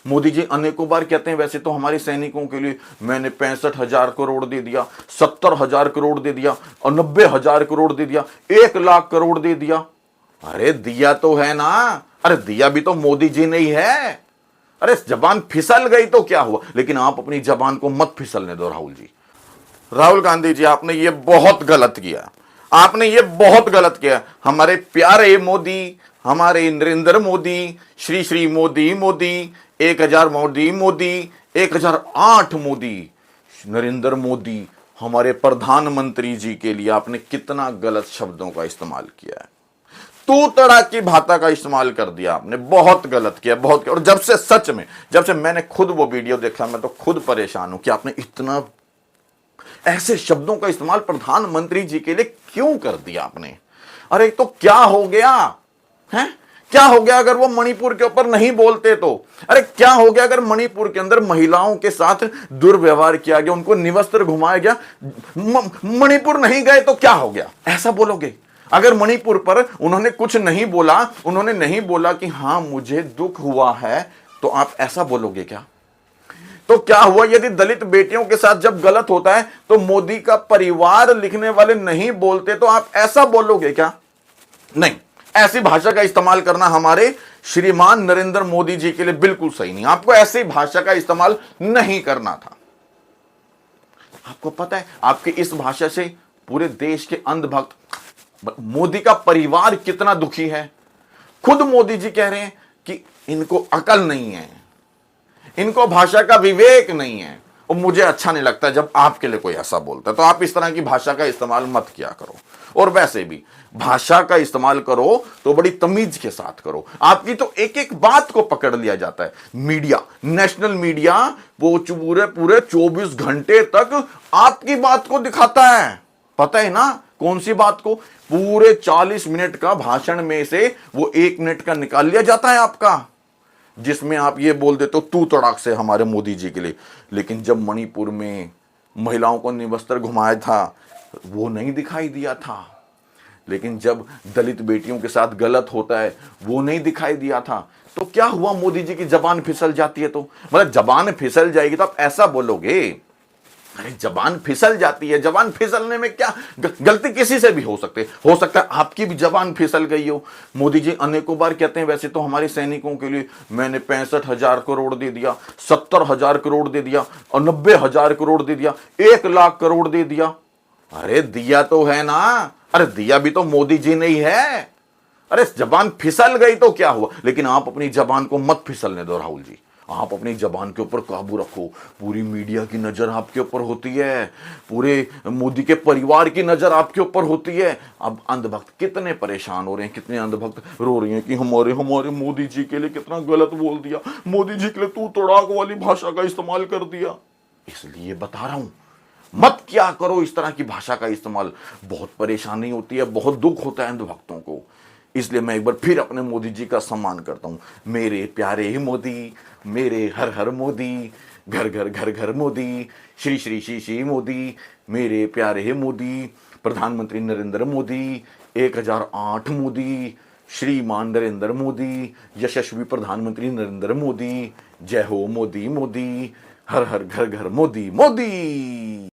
मोदी जी अनेकों बार कहते हैं वैसे तो हमारे सैनिकों के लिए मैंने 65,000 करोड़ दे दिया, 70,000 करोड़ दे दिया और 90,000 करोड़ दे दिया, 1 लाख करोड़ दे दिया। अरे दिया तो है ना, अरे दिया भी तो मोदी जी ने ही है। अरे जबान फिसल गई तो क्या हुआ, लेकिन आप अपनी जबान को मत फिसलने दो राहुल जी। राहुल गांधी जी, आपने ये बहुत गलत किया, आपने ये बहुत गलत किया। हमारे प्यारे मोदी, हमारे नरेंद्र मोदी, श्री श्री मोदी मोदी, 1000 मोदी मोदी, 1008 मोदी, नरेंद्र मोदी, हमारे प्रधानमंत्री जी के लिए आपने कितना गलत शब्दों का इस्तेमाल किया है। तू तड़ाक की भाषा का इस्तेमाल कर दिया आपने, बहुत गलत किया, बहुत किया। और जब से सच में, जब से मैंने खुद वो वीडियो देखा, मैं तो खुद परेशान हूं कि आपने इतना ऐसे शब्दों का इस्तेमाल प्रधानमंत्री जी के लिए क्यों कर दिया आपने। अरे तो क्या हो गया है, क्या हो गया अगर वो मणिपुर के ऊपर नहीं बोलते तो? अरे क्या हो गया अगर मणिपुर के अंदर महिलाओं के साथ दुर्व्यवहार किया गया, उनको निवस्त्र घुमाया गया, मणिपुर नहीं गए तो क्या हो गया, ऐसा बोलोगे? अगर मणिपुर पर उन्होंने कुछ नहीं बोला, उन्होंने नहीं बोला कि हां मुझे दुख हुआ है, तो आप ऐसा बोलोगे क्या? तो क्या हुआ यदि दलित बेटियों के साथ जब गलत होता है तो मोदी का परिवार लिखने वाले नहीं बोलते, तो आप ऐसा बोलोगे क्या? नहीं, ऐसी भाषा का इस्तेमाल करना हमारे श्रीमान नरेंद्र मोदी जी के लिए बिल्कुल सही नहीं। आपको ऐसी भाषा का इस्तेमाल नहीं करना था। आपको पता है आपकी इस भाषा से पूरे देश के अंधभक्त, मोदी का परिवार कितना दुखी है। खुद मोदी जी कह रहे हैं कि इनको अकल नहीं है, इनको भाषा का विवेक नहीं है। और मुझे अच्छा नहीं लगता जब आपके लिए कोई ऐसा बोलता है। तो आप इस तरह की भाषा का इस्तेमाल मत किया करो। और वैसे भी भाषा का इस्तेमाल करो तो बड़ी तमीज के साथ करो। आपकी तो एक एक बात को पकड़ लिया जाता है। मीडिया, नेशनल मीडिया, वो पूरे पूरे 24 घंटे तक आपकी बात को दिखाता है। पता है ना कौन सी बात को? पूरे 40 मिनट का भाषण में से वो 1 मिनट का निकाल लिया जाता है आपका, जिसमें आप ये बोल देते हो तू तड़ाक से हमारे मोदी जी के लिए। लेकिन जब मणिपुर में महिलाओं को निवस्त्र घुमाया था वो नहीं दिखाई दिया था। लेकिन जब दलित बेटियों के साथ गलत होता है वो नहीं दिखाई दिया था। तो क्या हुआ, मोदी जी की जबान फिसल जाती है तो, मतलब जबान फिसल जाएगी तो आप ऐसा बोलोगे? अरे जबान फिसल जाती है, जबान फिसलने में क्या गलती किसी से भी हो सकता है आपकी भी जबान फिसल गई हो। मोदी जी अनेकों बार कहते हैं वैसे तो हमारे सैनिकों के लिए मैंने 65,000 करोड़ दे दिया, 70,000 करोड़ दे दिया और 90,000 करोड़ दे दिया, 1 लाख करोड़ दे दिया। अरे दिया तो है ना, अरे दिया भी तो मोदी जी ने ही है। अरे जबान फिसल गई तो क्या हुआ, लेकिन आप अपनी जबान को मत फिसलने दो राहुल जी। आप अपनी जबान के ऊपर काबू रखो। पूरी मीडिया की नजर आपके ऊपर होती है, पूरे मोदी के परिवार की नजर आपके ऊपर होती है। अब अंधभक्त कितने परेशान हो रहे हैं, कितने अंधभक्त रो रही हैं कि हमारे हमारे मोदी जी के लिए कितना गलत बोल दिया, मोदी जी के लिए तू तड़ाक वाली भाषा का इस्तेमाल कर दिया। इसलिए बता रहा हूं मत क्या करो इस तरह की भाषा का इस्तेमाल। बहुत परेशानी होती है, बहुत दुख होता है अंधभक्तों को। इसलिए मैं एक बार फिर अपने मोदी जी का सम्मान करता हूं। मेरे प्यारे मोदी, मेरे हर हर मोदी, घर घर घर घर मोदी, श्री श्री श्री श्री मोदी, मेरे प्यारे मोदी, प्रधानमंत्री नरेंद्र मोदी, 1008 मोदी, श्रीमान नरेंद्र मोदी, यशस्वी प्रधानमंत्री नरेंद्र मोदी, जय हो मोदी मोदी, हर हर घर घर मोदी मोदी।